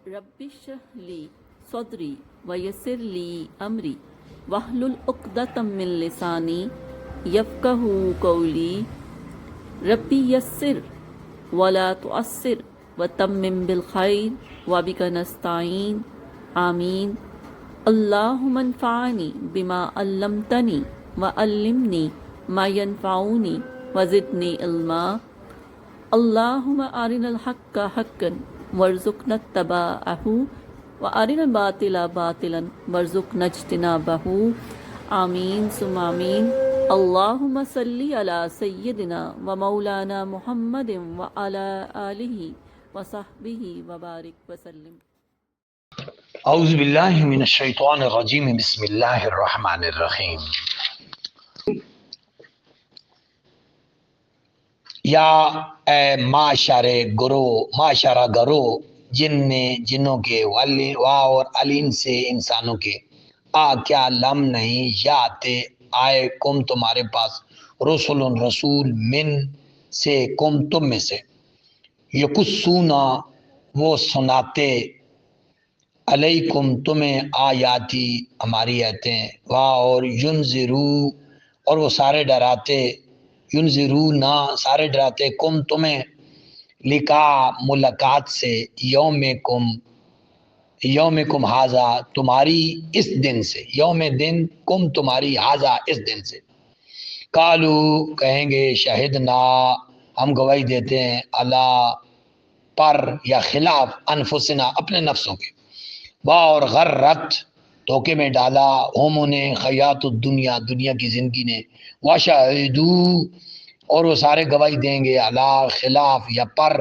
رب اشرح لی صدری ویسر لی امری واحلل عقدۃ من لسانی یفقہوا قولی ربی یسر ولا تعسر وتمم بالخیر وبک نستعین آمین اللہم انفعنی بما علمتنی وعلمنی ما ینفعنی وزدنی علما اللہم ارنا الحق حقا وارزقنا اتباعہ وارنا الباطل باطلا وارزقنا اجتنابہ آمین ثم آمین اللہم صلی علی سیدنا و مولانا محمد وعلی آلہ وصحبہ وبارک وسلم۔ اعوذ باللہ من الشیطان الرجیم بسم اللہ الرحمن الرحیم۔ یا اے معاشرہ گرو جنوں کے اور علین سے انسانوں کے کیا لم نہیں یاتے آئے کم تمہارے پاس رسول من سے کم تم میں سے یقصونا وہ سناتے علیکم تمہیں آیاتی ہماری آیتیں اور ینذرو اور وہ سارے ڈراتے ینذرونا سارے ڈراتے کم تمہیں لکا ملاقات سے یومکم ہاذا تمہاری اس دن سے یوم دن کم تمہاری ہاذا اس دن سے قالو کہیں گے شہدنا ہم گواہی دیتے ہیں اللہ پر یا خلاف انفسنا اپنے نفسوں کے واہ اور غرت دھوکے میں ڈالا ہم انہیں خیات الدنیا دنیا کی زندگی نے وشہدو اور وہ سارے گواہی دیں گے اللہ خلاف یا پر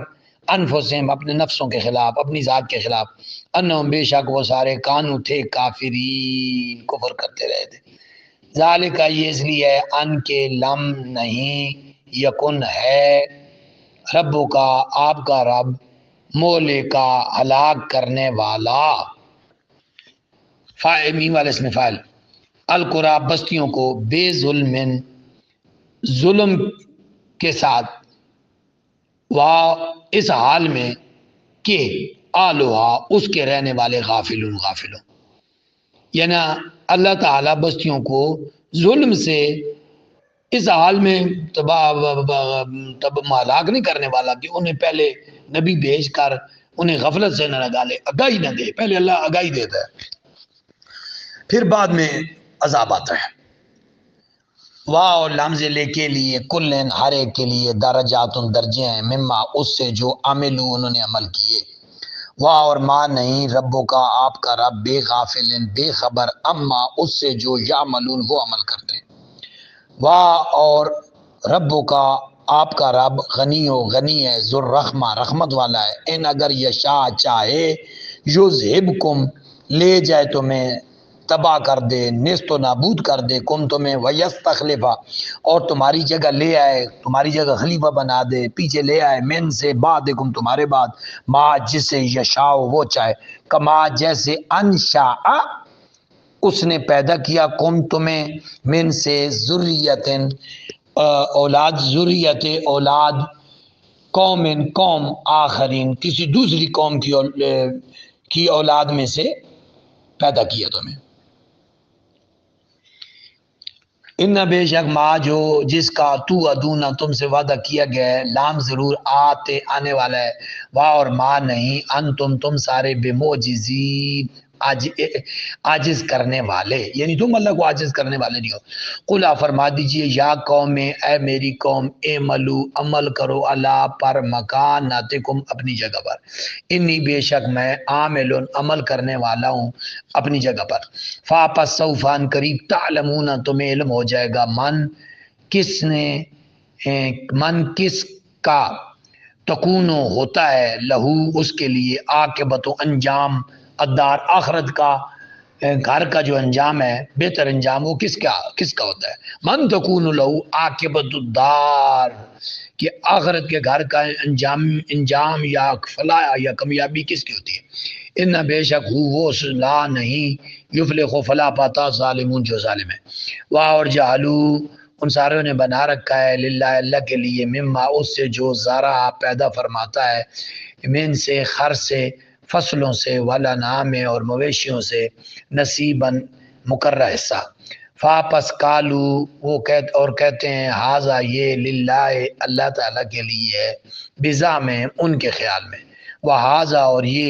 انفسہم اپنے نفسوں کے خلاف اپنی ذات کے خلاف انہم بے شک وہ سارے کانو تھے کافرین کفر کرتے رہے تھے ذالک یہ اس لیے ان کے لم نہیں یکن ہے ربو کا آپ کا رب مولے کا ہلاک کرنے والا فائمین والے اس میں فائل القرا بستیوں کو بے ظلم کے ساتھ اس حال میں کہ آلوہا اس کے رہنے والے غافلون یعنی اللہ تعالیٰ بستیوں کو ظلم سے اس حال میں تب ہلاک نہیں کرنے والا کہ انہیں پہلے نبی بھیج کر انہیں غفلت سے نہ ڈالے آگاہی نہ دے پہلے اللہ آگاہی دیتا ہے پھر بعد میں عذاب آتا ہے واہ لمز لے کے لیے کلن ہر ایک کے لیے درجات درجے ہیں مما اس سے جو عملو انہوں نے عمل کیے واہ اور ماں نہیں ربوں کا آپ کا رب بے غافل بے خبر اما اس سے جو یعملون وہ عمل کرتے ہیں واہ اور ربوں کا آپ کا رب غنی ہے ذو رحمہ رحمت والا ہے ان اگر یشاء چاہے یذہبکم لے جائے تمہیں تباہ کر دے نیست و نابود کر دے کم تمہیں ویستخلفا اور تمہاری جگہ لے آئے تمہاری جگہ خلیفہ بنا دے پیچھے لے آئے من سے بعدکم تمہارے بعد ما جسے یشاء وہ چاہے کما جیسے انشاء اس نے پیدا کیا کم تمہیں من سے ذریت اولاد قوم آخرین کسی دوسری قوم کی اولاد میں سے پیدا کیا تمہیں ان بے شک ما جو جس کا تو ادونا تم سے وعدہ کیا گیا ہے لام ضرور آنے والا ہے واہ اور ما نہیں ان تم سارے بے معجزین عاجز کرنے والے یعنی تم اللہ کو عاجز کرنے والے نہیں ہو قل فرما دیجئے یا قوم اے میری قوم اعملو عمل کرو اللہ پر مکاناتکم اپنی جگہ پر انی بے شک میں عامل عمل کرنے والا ہوں اپنی جگہ پر فاپس سوفان قریب تعلمون تمہیں علم ہو جائے گا من کس کا تکونو ہوتا ہے لہو اس کے لیے عاقبت و انجام الدار آخرت کا گھر کا جو انجام ہے بہتر انجام وہ کس کا ہوتا ہے من تکون لہو عاقبت الدار کہ آخرت کے گھر کا انجام یا فلاح یا کامیابی کس کی ہوتی ہے ان بے شک وہ لا نہیں یفلح فلاح پاتا ظالمون جو ظالم ہے واہ اور جہلو ان ساروں نے بنا رکھا ہے للہ اللہ کے لیے مما اس سے جو زارہ پیدا فرماتا ہے من سے خر سے فصلوں سے، والا نام اور مویشیوں سے نصیباً مقررہ حصہ۔ فاپس کالو وہ کہتے ہیں ہاذا یہ للہ اللہ تعالیٰ کے لیے ہے، بزا میں ان کے خیال میں، وہ ہاذا اور یہ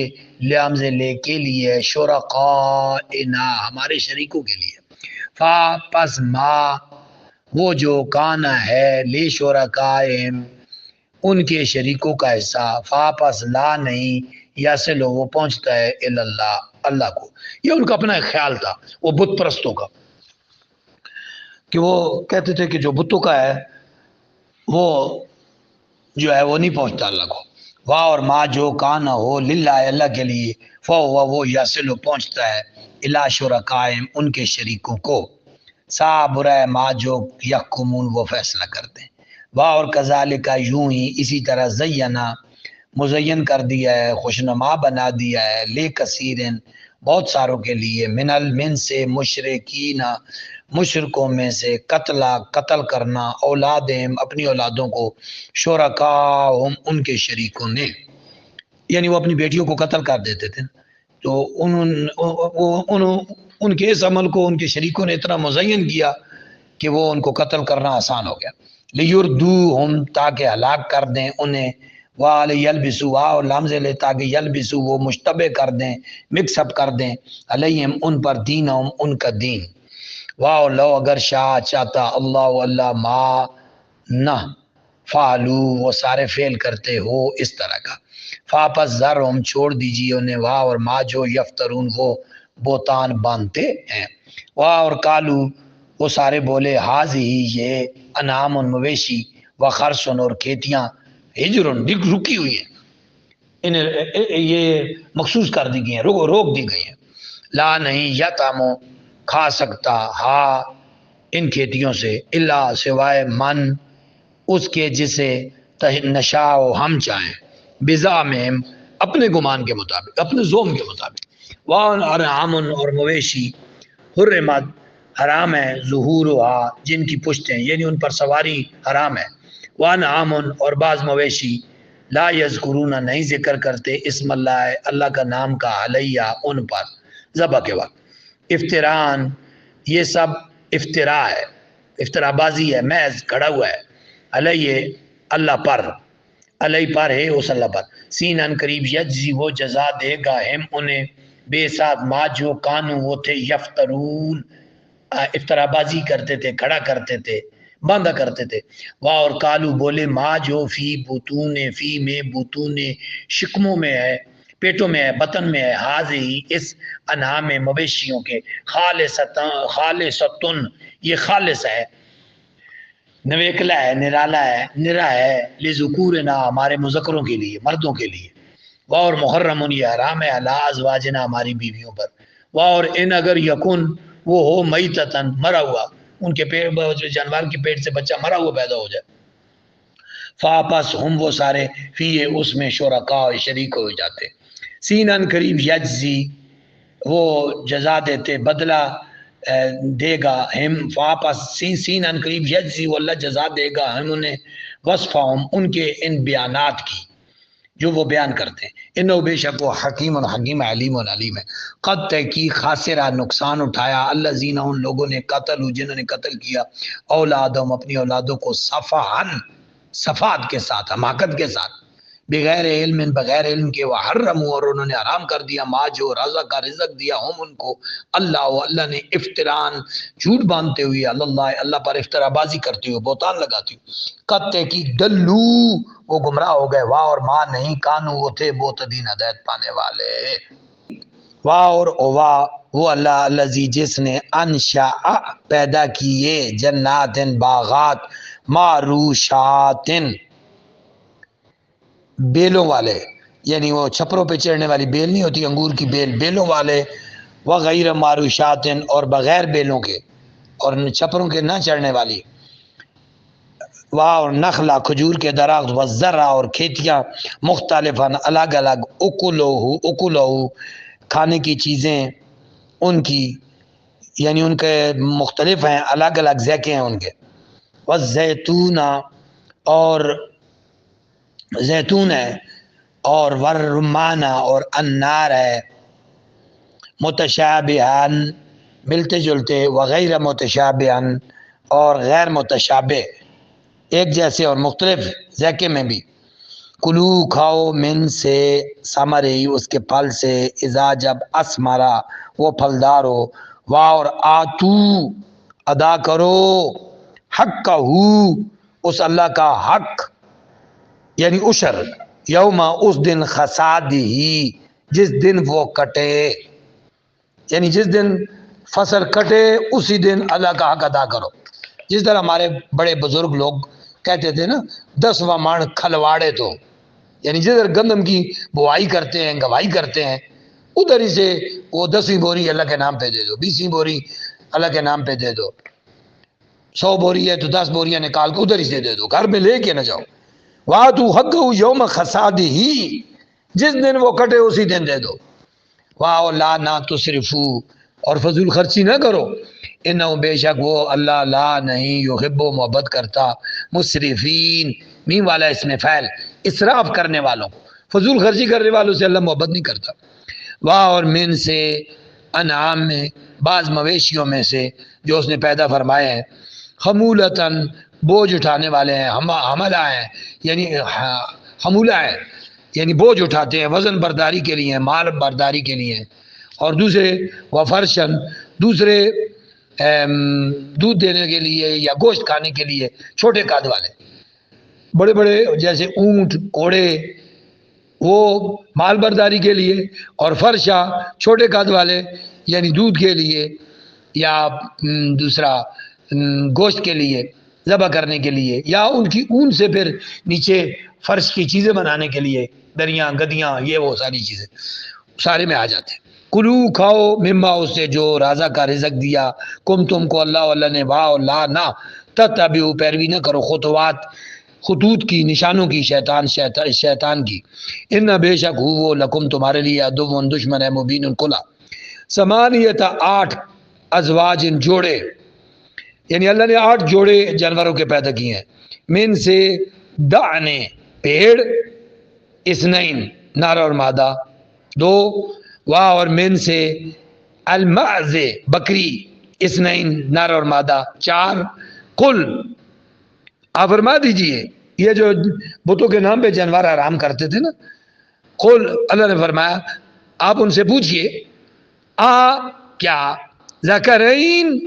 لامز لے کے لیے، شرکائنا ہمارے شریکوں کے لیے۔ فاپس ما وہ جو کانا ہے لے شرکائم ان کے شریکوں کا حصہ، فاپس لا نہیں یا سے لو وہ پہنچتا ہے اللہ اللہ کو۔ یہ ان کا اپنا ایک خیال تھا وہ بت پرستوں کا، کہ وہ کہتے تھے کہ جو بتوں کا ہے وہ جو ہے وہ نہیں پہنچتا اللہ کو۔ واہ اور ما جو کانا ہو للہ اللہ کے لیے، فہو وہ یصل پہنچتا ہے الی شرکائم ان کے شریکوں کو، سا برا ما جو یحکمون وہ فیصلہ کرتے ہیں۔ واہ اور کذالک یوں ہی اسی طرح زینا مزین کر دیا ہے، خوشنما بنا دیا ہے، لے کثیرن بہت ساروں کے لیے، من سے مشرکین مشرکوں میں سے، قتل کرنا اولادہم اپنی اولادوں کو، شرکاہم ان کے شریکوں نے، یعنی وہ اپنی بیٹیوں کو قتل کر دیتے تھے، تو ان کے اس عمل کو ان کے شریکوں نے اتنا مزین کیا کہ وہ ان کو قتل کرنا آسان ہو گیا۔ لیردوہم تاکہ ہلاک کر دیں انہیں، وَلِيَلْبِسُوا اور لامز لے تاکہ یلبسو وہ مشتبہ کر دیں، مکس اپ کر دیں، علیہم ان پر دینہم ان کا دین۔ واہ لو اگر شاہ چاہتا اللہ ما نہ فعلو وہ سارے فعل کرتے ہو اس طرح کا، فاپس ذرہم چھوڑ دیجیے انہیں، واہ اور ما جو یفترون وہ بہتان باندھتے ہیں، واہ اور کالو وہ سارے بولے حاضی یہ انعام مویشی و خرسن اور کھیتیاں ہجرن رکی ہوئی ہیں، انہیں یہ مخصوص کر دی گئی ہیں، روک دی گئی ہیں، لا نہیں یتامو کھا سکتا ہا ان کھیتیوں سے، اللہ سوائے من اس کے جسے نشاء ہم چاہیں، بزعمہم اپنے گمان کے مطابق، اپنے زوم کے مطابق، وان ارحام اور مویشی حرمت حرام ہے، ظہورها جن کی پشتیں یعنی ان پر سواری حرام ہے، وان عامن اور بعض مویشی لا یذکرون نہیں ذکر کرتے اسم اللہ کا نام کا علیہ ان پر ذبح کے وقت، افتران یہ سب افتراء ہے، افتراء بازی ہے، محض کھڑا ہوا ہے، علیہ اللہ پر، علیہ پر ہے اس اللہ پر، سین ان قریب یجزی وہ جزا دے گا ہم انہیں بے ساتھ ما جو کانو وہ تھے یفترون افتراء بازی کرتے تھے، کھڑا کرتے تھے، باندھا کرتے تھے، واہ اور کالو بولے ما جو فی بطون فی میں بطون شکموں میں ہے، پیٹوں میں ہے، بطن میں ہے، حاضی اس انعام مویشیوں کے، خالصتن یہ خالص ہے، نویکلا ہے، نرالا ہے، نرا ہے، لذکورنا ہمارے مذکروں کے لیے، مردوں کے لیے، واہ اور محرم یہ حرام ہے، علی ازواجنا ہماری بیویوں پر، واہ اور ان اگر یکن وہ ہو میتتن مرا ہوا، ان کے پیٹ جانور کے پیٹ سے بچہ مرا ہوا پیدا ہو جائے، فاپس ہم وہ سارے فی اس میں شرکا شریک ہو جاتے، سینن قریب یجزی وہ جزا دیتے، بدلہ دے گا ہم، واپس سینن قریب یجزی وہ اللہ جزا دے گا ہم انہیں، وصفہم ان کے ان بیانات کی جو وہ بیان کرتے ہیں، انہو بے شک وہ حکیم الحکیم علیم العلیم ہے، قد تحقیق خاسرہ نقصان اٹھایا الذین ان لوگوں نے قتلوا جنہوں نے قتل کیا اولادہم اپنی اولادوں کو صفحن صفات کے ساتھ، حماقت کے ساتھ، بغیر علم بغیر علم کے، وحرموا اور انہوں نے حرام کر دیا ما جو رزق کا رزق دیا ہم ان کو اللہ نے افتران جھوٹ باندھتے ہوئے اللہ پر افترا بازی کرتے ہوئے بہتان لگاتے ہوئے، قد تحقیق دلو وہ گمراہ ہو گئے، واہ اور ماں نہیں کانو وہ تھے معتدین ہدایت پانے والے، واہ اور واہ وہ اللہ الذی جس نے انشاء پیدا کیے جنات باغات معروشات بیلوں والے، یعنی وہ چھپروں پہ چڑھنے والی بیل نہیں ہوتی انگور کی بیل، بیلوں والے، وغیر معروشات اور بغیر بیلوں کے اور چھپروں کے نہ چڑھنے والی، واہ اور نخلا کھجور کے درخت، وزرع اور کھیتیاں، مختلف الگ الگ، اکلو کھانے کی چیزیں ان کی، یعنی ان کے مختلف ہیں، الگ الگ ذائقے ہیں ان کے، والزیتون اور زیتون ہے، اور والرمانہ اور انار ہے، متشابہن ملتے جلتے، وغیر متشابہن اور غیر متشابہ، ایک جیسے اور مختلف ذائقے میں بھی۔ کلو کھاؤ من سے ثمری اس کے پھل سے، اذا جب اسمرا وہ پھلدار ہو، وا اور آتو ادا کرو، حق کا اس اللہ کا حق یعنی عشر، یوما اس دن خسادی ہی جس دن وہ کٹے، یعنی جس دن فصل کٹے اسی دن اللہ کا حق ادا کرو۔ جس طرح ہمارے بڑے بزرگ لوگ کہتے تھے نا 10واں ماڑ کھلواڑے، تو یعنی جدھر گندم کی بوائی کرتے ہیں، گواہی کرتے ہیں، ادھر ہی سے وہ 10ویں بوری اللہ کے نام پہ دے دو، 20ویں بوری اللہ کے نام پہ دے دو، 100 بوری ہے تو 10 بوریاں نکال کے ادھر ہی سے دے دو، گھر میں لے کے نہ جاؤ۔ وَآتُوا حَقَّهُ يَوْمَ خَسَادِهِ جس دن وہ کٹے اسی دن دے دو۔ وَلا نہ تسرفوا اور فضول خرچی نہ کرو، انہو بے شک وہ اللہ لا نہیں یحب محبت کرتا مسرفین، میم والا اس میں فعل اسراف کرنے والوں کو، فضول خرچی کرنے والوں سے اللہ محبت نہیں کرتا۔ واہ اور من سے انعام میں بعض مویشیوں میں سے جو اس نے پیدا فرمائے ہیں، خمولتاً بوجھ اٹھانے والے ہیں، حملہ ہیں یعنی حمولہ ہے یعنی بوجھ اٹھاتے ہیں، وزن برداری کے لیے، مال برداری کے لیے، اور دوسرے وفرشن دوسرے دودھ دینے کے لیے یا گوشت کھانے کے لیے، چھوٹے قد والے، بڑے بڑے جیسے اونٹ گھوڑے وہ مال برداری کے لیے، اور فرشا چھوٹے قد والے یعنی دودھ کے لیے یا دوسرا گوشت کے لیے، ذبح کرنے کے لیے، یا ان کی اون سے پھر نیچے فرش کی چیزیں بنانے کے لیے، دریاں گدیاں، یہ وہ ساری چیزیں سارے میں آ جاتے ہیں۔ کلو کھاؤ مما اس سے جو رازق کا رزق دیا، کم تم کو اللہ نے، واہ لا نہ تتبعوا پیروی نہ کرو، خطوط کی، نشانوں کی، شیطان کی، ان بے شک ہو وہ لکم تمہارے لیے عدو دشمن ہے، مبین کھلا، ثمانیت 8 ازواج جوڑے، یعنی اللہ نے 8 جوڑے جانوروں کے پیدا کیے ہیں، من سے دعنے پیڑ، اثنین نر اور مادہ 2، واہ اور من سے المعز بکری، اثنین نر اور مادہ 4، قل آپ فرما دیجئے، یہ جو بتوں کے نام پہ جانور حرام کرتے تھے نا، قل اللہ نے فرمایا آپ ان سے پوچھئے، کیا ذکرین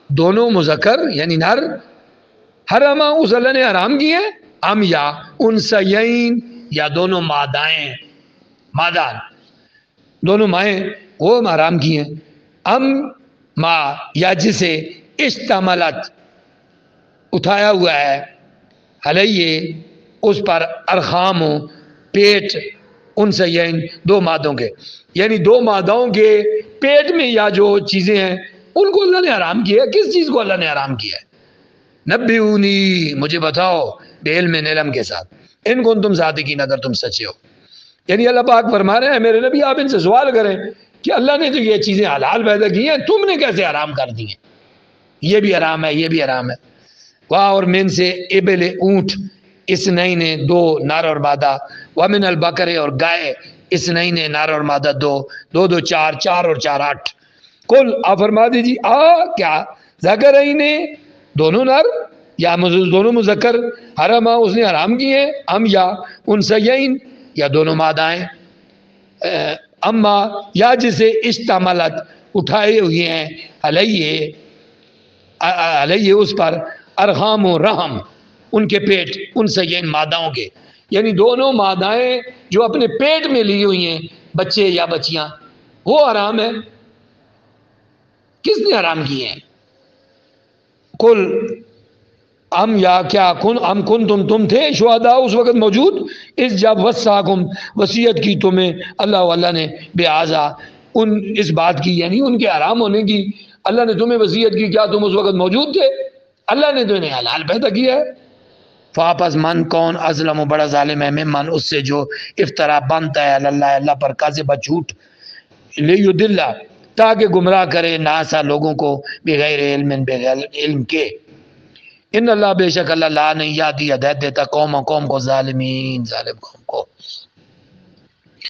دونوں مذکر یعنی نر، حرما اس اللہ نے حرام کیے، ام یا انثیین یا دونوں مادائیں، مادان دونوں مائیں وہ حرام کی ہیں، ام ما یا جسے اشتملت اٹھایا ہوا ہے، علیہ اس پر، ارخام پیٹ، انثیین 2 مادوں کے، یعنی 2 ماداؤں کے پیٹ میں یا جو چیزیں ہیں ان کو اللہ نے حرام کیا ہے۔ کس چیز کو اللہ نے حرام کیا ہے؟ نبئونی مجھے بتاؤ، بعلم علم کے ساتھ، ان کو تم صادقین اگر تم سچے ہو، یعنی اللہ پاک فرما رہے ہیں میرے نبی آپ ان سے سوال کریں کہ اللہ نے تو یہ چیزیں حلال پیدا کی ہیں، تم نے کیسے حرام کر دی ہیں؟ یہ بھی حرام ہے، یہ بھی حرام ہے۔ واہ اور من سے ابل اونٹ، اثنین 2 نر اور مادہ، ومن البقر اور گائے، اثنین نر اور مادہ 2 2 2 4 4 اور 4 8، کل آپ فرما دیجیے کیا ذکرین دونوں نر یا دونوں مذکر، حرما اس نے حرام کیے، ہم یا انثیین یا دونوں مادائیں، اما یا جسے اشتملت اٹھائے ہوئے ہیں، علیہ اس پر، ارحام و رحم ان کے پیٹ، انثیین ماداؤں کے، یعنی دونوں مادائیں جو اپنے پیٹ میں لی ہوئی ہیں بچے یا بچیاں، وہ حرام ہے۔ کس نے حرام کیے ہیں؟ کل ہم یا کیا ہم تم تھے شہداء اس وقت موجود، اس جب وصاکم وصیت کی تمہیں اللہ نے بہذا اس بات کی، یعنی ان کے حرام ہونے کی اللہ نے تمہیں وصیت کی، کیا تم اس وقت موجود تھے؟ اللہ نے تو انہیں حلال پیدا کیا ہے۔ فاپس من کون ازلم و بڑا ظالم ہے، من اس سے جو افطرا بنتا ہے اللہ پر کاذب جھوٹ، لیدل تاکہ گمراہ کرے ناسا لوگوں کو بغیر علم کے، ان اللہ بے شک اللہ لا نہیں یادی ہدایت دیتا قوم کو ظالمین ظالم قوم کو۔